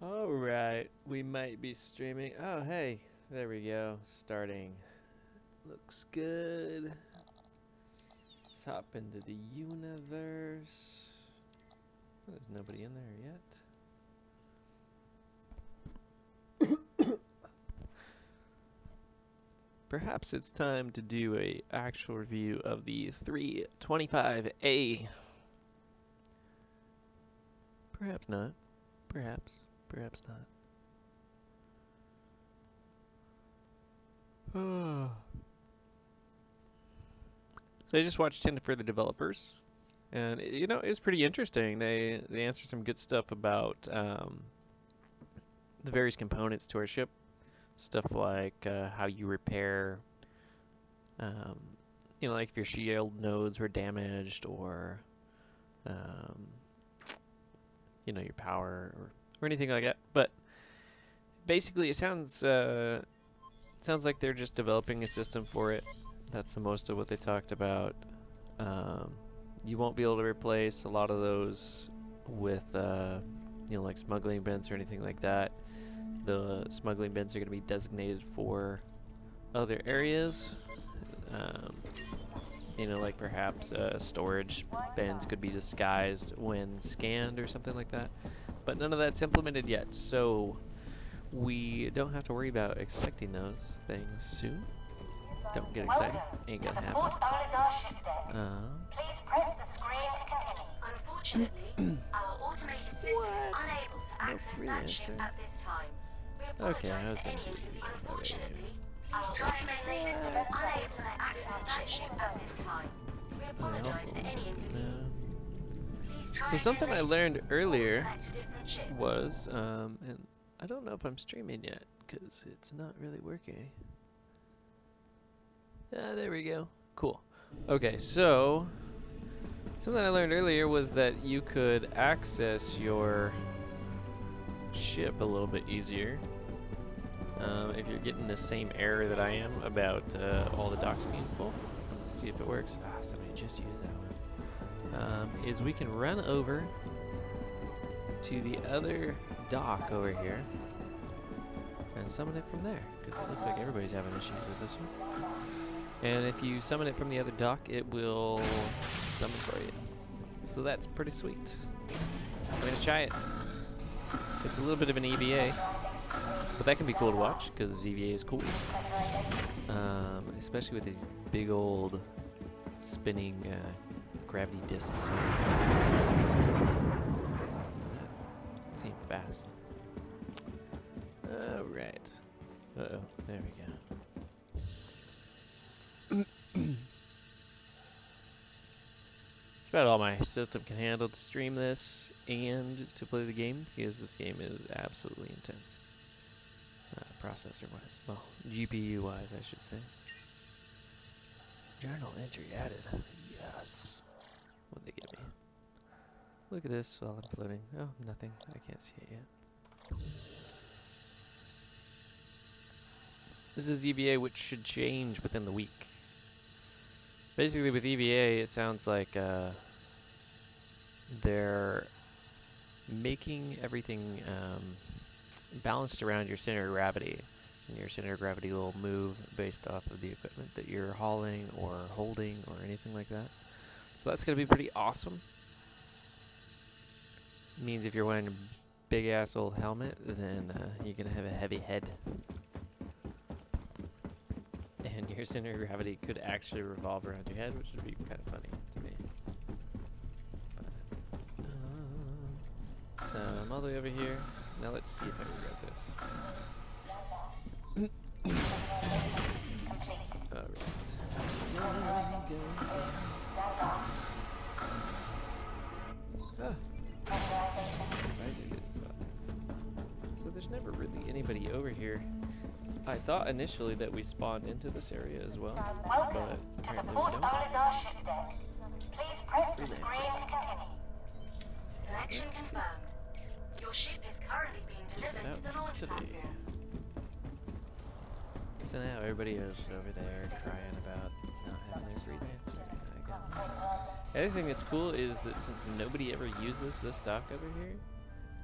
Alright, we might be streaming. Oh, hey, there we go. Starting. Looks good. Let's hop into the universe. Oh, there's nobody in there yet. Perhaps it's time to do a actual review of the 325A. Perhaps not. Perhaps not. So I just watched 10 further developers, and it was pretty interesting. They answered some good stuff about the various components to our ship, stuff like how you repair, like if your shield nodes were damaged, or your power or anything like that. But basically, it sounds like they're just developing a system for it. That's the most of what they talked about. You won't be able to replace a lot of those with, like smuggling bins or anything like that. The smuggling bins are going to be designated for other areas. Like perhaps storage bins could be disguised when scanned or something like that. But none of that's implemented yet, so we don't have to worry about expecting those things soon. Don't get excited. Ain't gonna happen. Please press the screen to continue. Unfortunately, our automated system is unable to access that ship at this time. We apologize for any inconvenience. Unfortunately, our automated system is unable to access that ship at this time. We apologize for any inconvenience. Please try So something I learned earlier was, was, and I don't know if I'm streaming yet, because it's not really working. There we go. Cool. Okay, so something I learned earlier was that you could access your ship a little bit easier if you're getting the same error that I am about all the docks being full. Let's see if it works. Somebody just used that one. Is we can run over to the other dock over here and summon it from there, because it looks like everybody's having issues with this one. And if you summon it from the other dock, it will summon for you. So that's pretty sweet. I'm going to try it. It's a little bit of an EVA, but that can be cool to watch, because EVA is cool. Especially with these big old spinning gravity discs. Seem fast. Alright. Uh-oh, there we go. It's about all my system can handle to stream this and to play the game, because this game is absolutely intense. Processor-wise. Well, GPU-wise, I should say. Journal entry added. Yes. What'd they give me? Look at this while I'm floating. Oh, nothing. I can't see it yet. This is EVA, which should change within the week. Basically, with EVA, it sounds like they're making everything balanced around your center of gravity. And your center of gravity will move based off of the equipment that you're hauling or holding or anything like that. So that's going to be pretty awesome. It means if you're wearing a big ass old helmet, then you're going to have a heavy head. And your center of gravity could actually revolve around your head, which would be kind of funny to me. But, so I'm all the way over here. Now let's see if I can grab this. So there's never really anybody over here. I thought initially that we spawned into this area as well, but apparently we don't. Please press the screen to continue. Selection confirmed. Your ship is currently being delivered to the launch platform. So now everybody is over there crying about not having their free dance. The other thing that's cool is that since nobody ever uses this dock over here,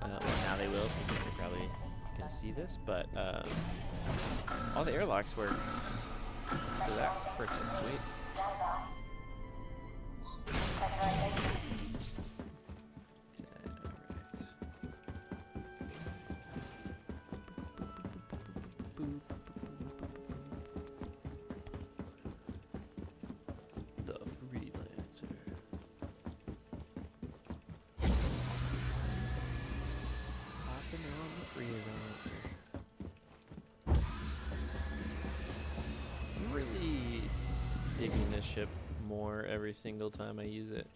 Well, now they will because they're probably gonna see this, but all the airlocks work, so that's pretty sweet. The freelancer. Hopping on the freelancer. I'm really digging this ship more every single time I use it.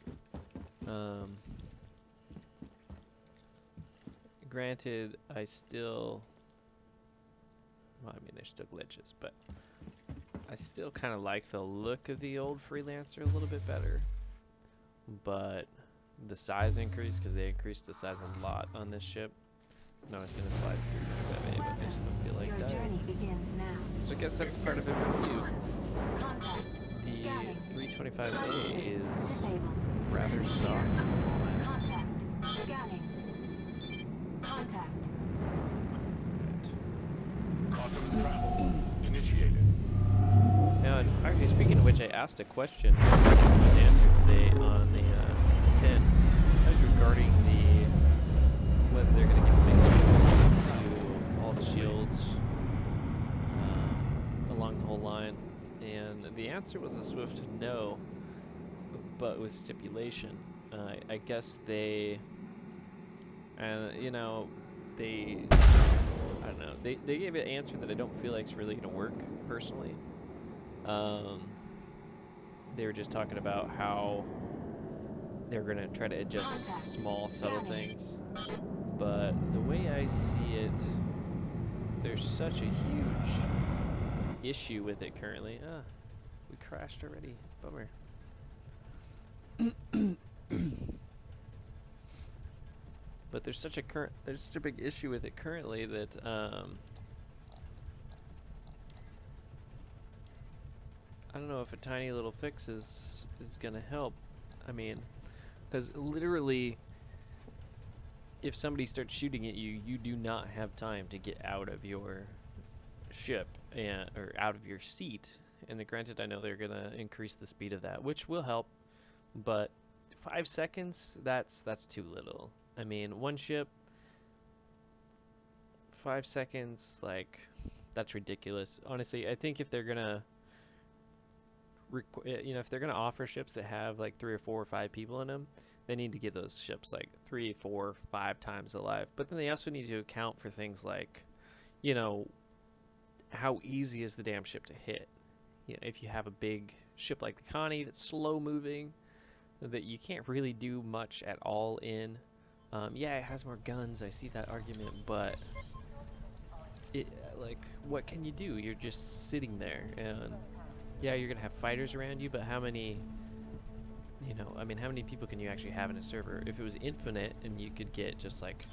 Granted, I still, well, I mean, there's still glitches, but I still kind of like the look of the old Freelancer a little bit better. But the size increased because they increased the size a lot on this ship. No, it's gonna slide through 95A, but I just don't feel like Your diving. journey begins now. So I guess that's part of it for you. The 325A is Disabled. rather soft. Contact. Scanning. Contact. Quantum travel initiated. Now, actually, speaking of which, I asked a question that was answered today on the 10. That was regarding whether they're going to give big to all the shields along the whole line. And the answer was a swift no, but with stipulation. I guess they, you know, I don't know, they gave an answer that I don't feel like is really going to work, personally. They were just talking about how they're going to try to adjust small, subtle things. But the way I see it, there's such a huge issue with it currently. We crashed already. Bummer. But there's such a big issue with it currently that I don't know if a tiny little fix is gonna help. I mean, because literally, if somebody starts shooting at you, you do not have time to get out of your ship or out of your seat. And granted, I know they're gonna increase the speed of that, which will help, but 5 seconds, that's too little. I mean, one ship, 5 seconds, like, that's ridiculous. Honestly, I think if they're gonna if they're gonna offer ships that have like 3 or 4 or 5 people in them, they need to get those ships like 3, 4, 5 times alive. But then they also need to account for things like, you know, how easy is the damn ship to hit? You know, if you have a big ship like the Connie that's slow moving, that you can't really do much at all in. Yeah, it has more guns. I see that argument, but like, what can you do? You're just sitting there, and yeah, you're gonna have fighters around you, but how many, I mean, how many people can you actually have in a server? If it was infinite and you could get just like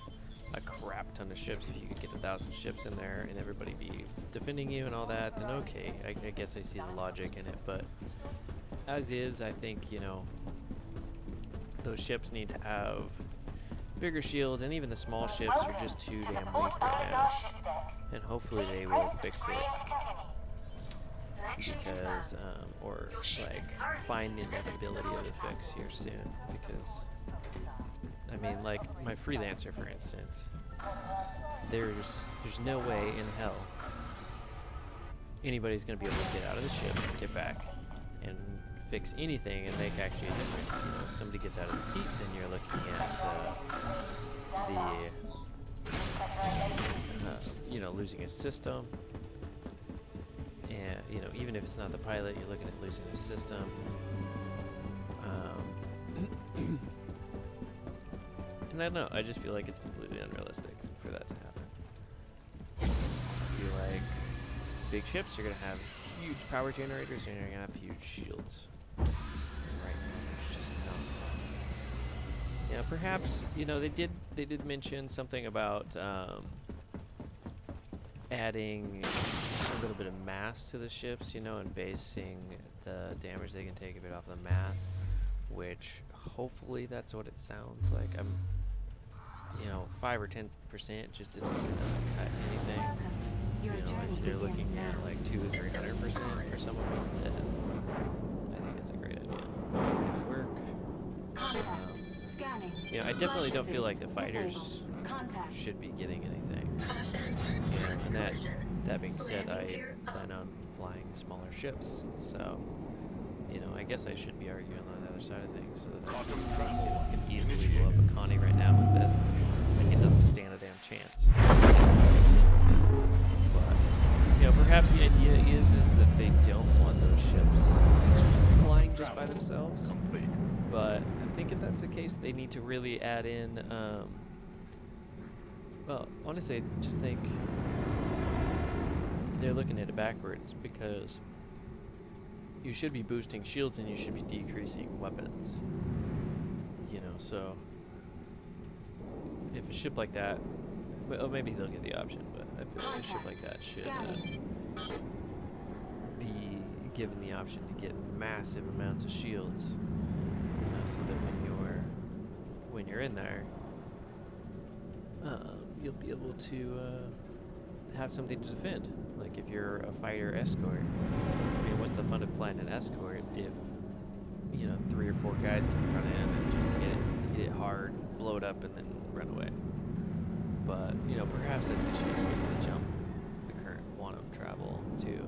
a crap ton of ships, if you could get 1,000 ships in there and everybody be defending you and all that, then okay, I guess I see the logic in it. But as is, I think, those ships need to have bigger shields, and even the small ships are just too damn weak right now. And hopefully they will fix it. Because, or like, find the inevitability of the fix here soon. Because, I mean, like, my freelancer, for instance, there's no way in hell anybody's going to be able to get out of the ship, get back, and fix anything and make actually a difference. If somebody gets out of the seat, then you're looking at losing a system. And, even if it's not the pilot, you're looking at losing a system. And I don't know, I just feel like it's completely unrealistic for that to happen. I feel like big ships are going to have huge power generators and you're going to have huge shields. And right now, there's just not. Yeah, perhaps, they did mention something about adding a little bit of mass to the ships, and basing the damage they can take a bit off the mass, which hopefully that's what it sounds like. you know, 5 or 10% just isn't gonna cut anything. You know, if they're looking at like 200 to 300% for some of them, then I think it's a great idea. It'll work. You know, I definitely don't feel like the fighters should be getting anything. You know, and that being said, I plan on flying smaller ships, so you know, I guess I should be arguing on the other side of things, so that I can easily blow up a Connie right now with this. Like, it doesn't stand a damn chance. But, you know, perhaps the idea is that they don't want those ships flying just by themselves. But I think if that's the case, they need to really add in, well, honestly, I just think they're looking at it backwards, because you should be boosting shields and you should be decreasing weapons. You know, so if a ship like that, well, maybe they'll get the option, but I feel like a ship like that should be given the option to get massive amounts of shields. You know, so that when you're in there, you'll be able to have something to defend. Like if you're a fighter escort, I mean, what's the fun of flying an escort if, you know, 3 or 4 guys can run in and just hit it hard, blow it up, and then run away? But, you know, perhaps that's issues with the jump, the current quantum travel too.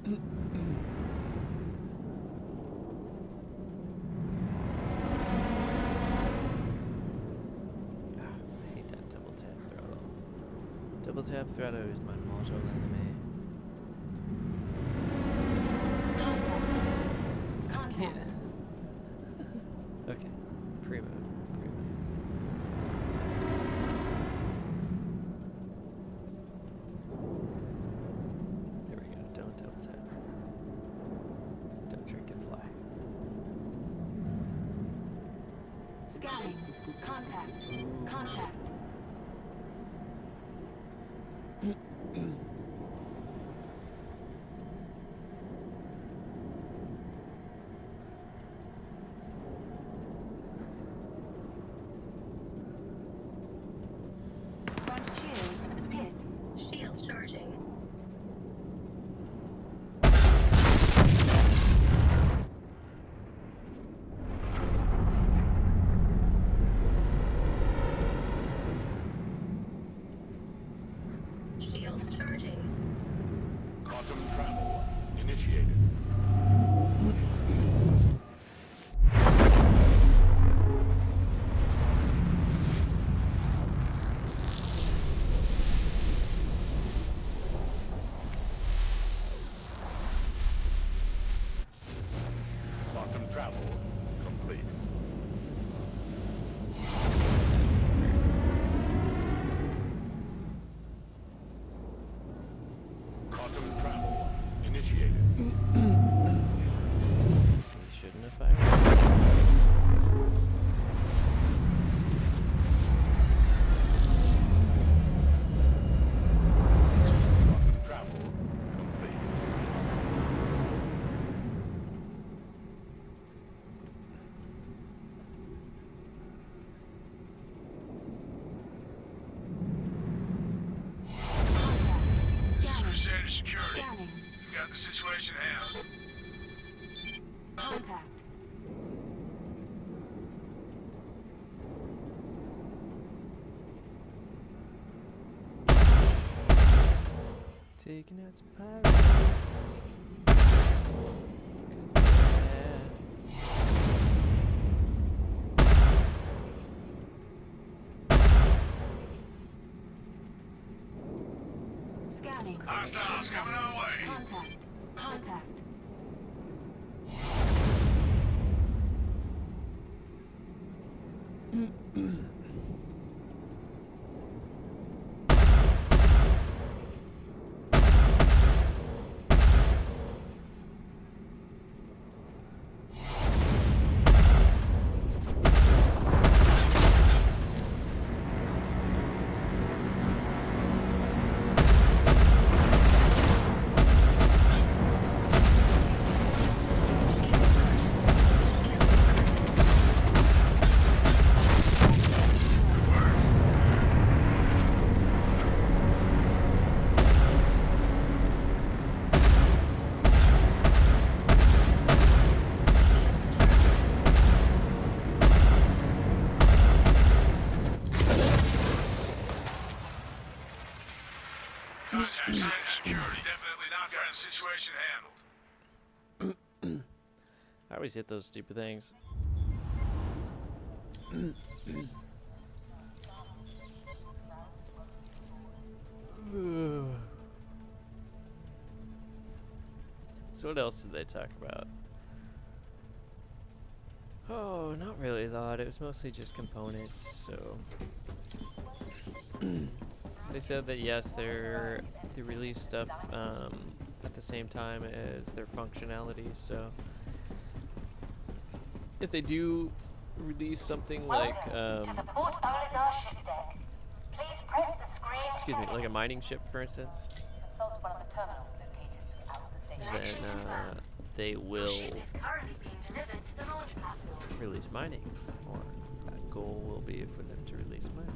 I hate that double tap throttle. Double tap throttle is my mortal enemy. Contact. Okay. Primo. There we go. Don't double tap. Don't drink and fly. Scanning. Contact. Front shield hit. Shield charging. Shield charging. Quantum travel initiated. Quantum travel complete. Quantum travel initiated. You shouldn't have fired. Quantum travel complete. This is Crusader Security. Scanning. We got the situation handled. Contact. Taking out some pirates. 'Cause they're bad. Scanning. Hostiles coming our way. Contact. I always hit those stupid things. So what else did they talk about? Oh, not really a lot. It was mostly just components, so... They said that yes, they release stuff at the same time as their functionality, so... If they do release something like, excuse me, like a mining ship, for instance, then they will Ship is currently being delivered to the launch platform. release mining, or that goal will be for them to release mining.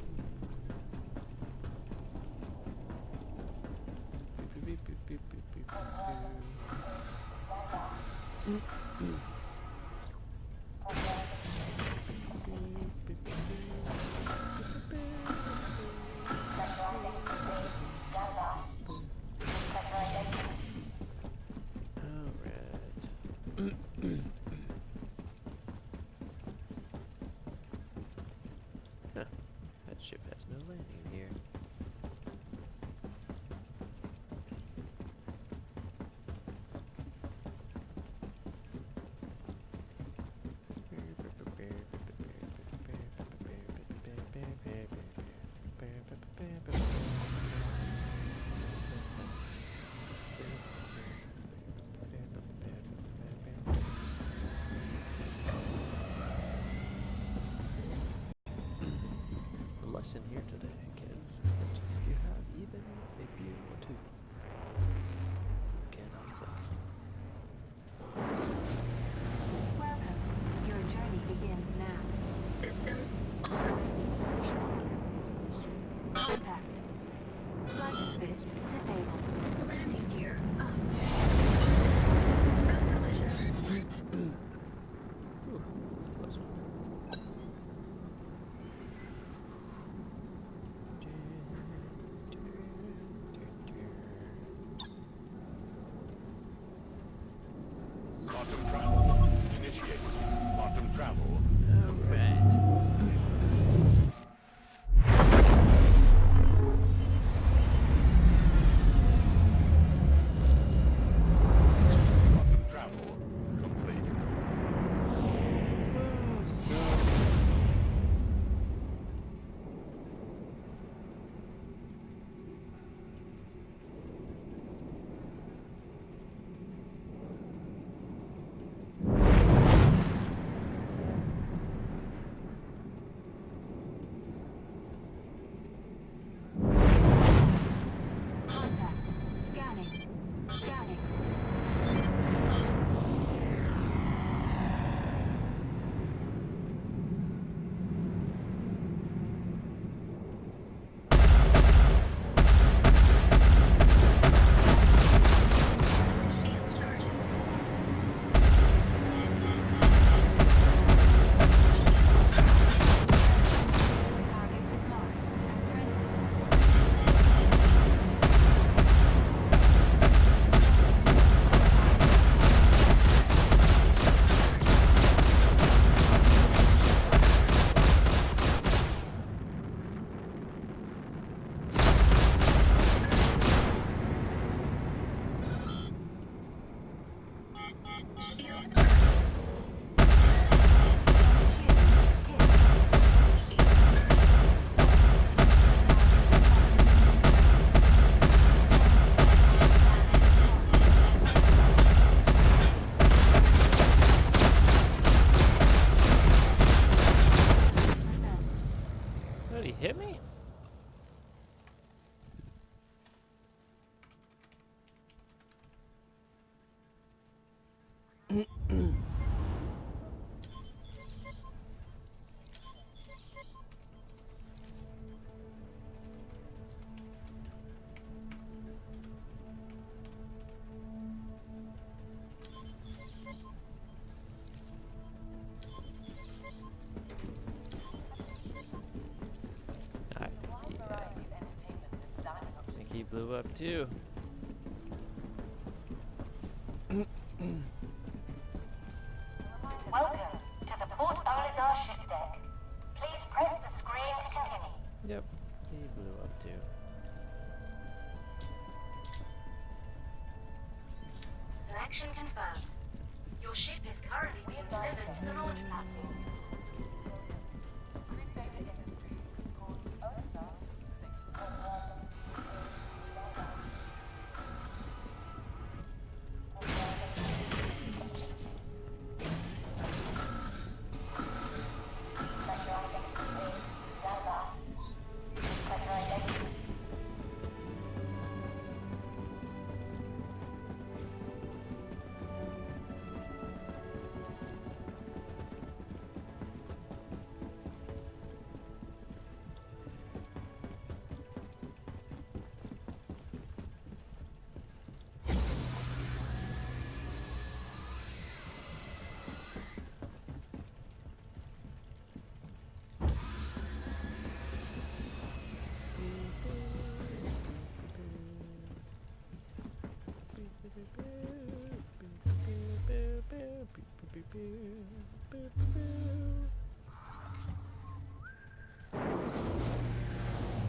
Huh. That ship has no landing gear. The lesson here today, kids, is that if you have even a beer or two, you cannot fail. Welcome. Your journey begins now. Systems on. Contact. Flight assist disabled. Landing gear up. Front collision. Whew, that's a close one. Quantum travel initiated. Quantum travel Alright. quantum travel complete. So... Contact. Scanning. Scanning. Shield charging. Target is marked as friendly. Shield charging. Did he hit me? I think he blew up too. Yep, he blew up too. Selection confirmed. Your ship is currently being delivered to the launch platform.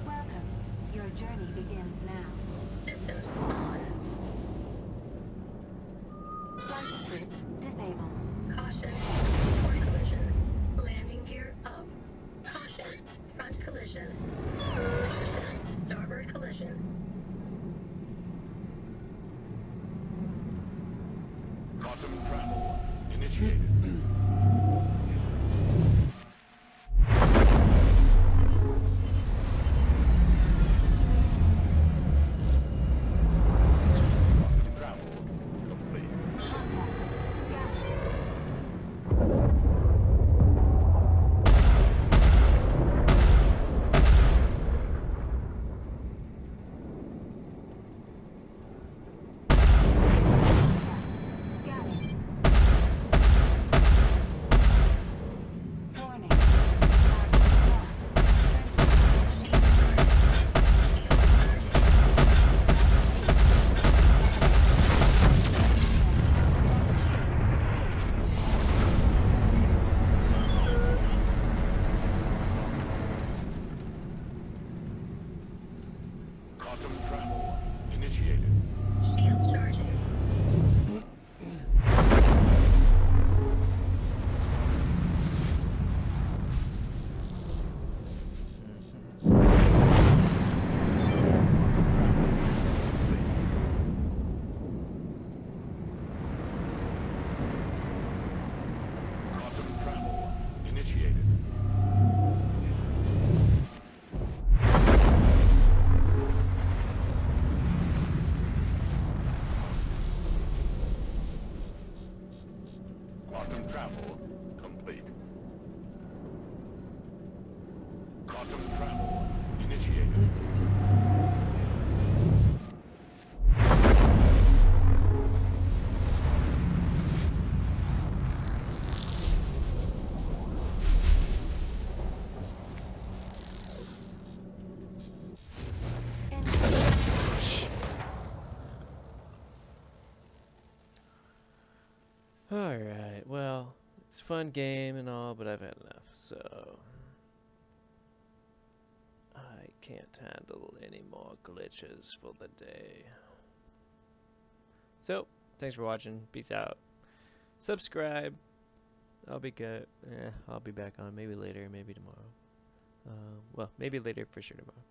Welcome. Your journey begins now. Systems on. Flight assist disabled. Caution. Port collision. Landing gear up. Caution. Front collision. Caution. Starboard collision. Quantum travel initiated. Quantum travel complete. Contact. Scanning. Scanning. Warning. Quantum travel initiated. Shields charging. Quantum travel initiated. Quantum travel complete. Quantum travel initiated. Alright, well, it's a fun game and all, but I've had enough, so I can't handle any more glitches for the day. So, thanks for watching. Peace out. Subscribe. I'll be good. I'll be back on maybe later, maybe tomorrow. Well, maybe later for sure tomorrow.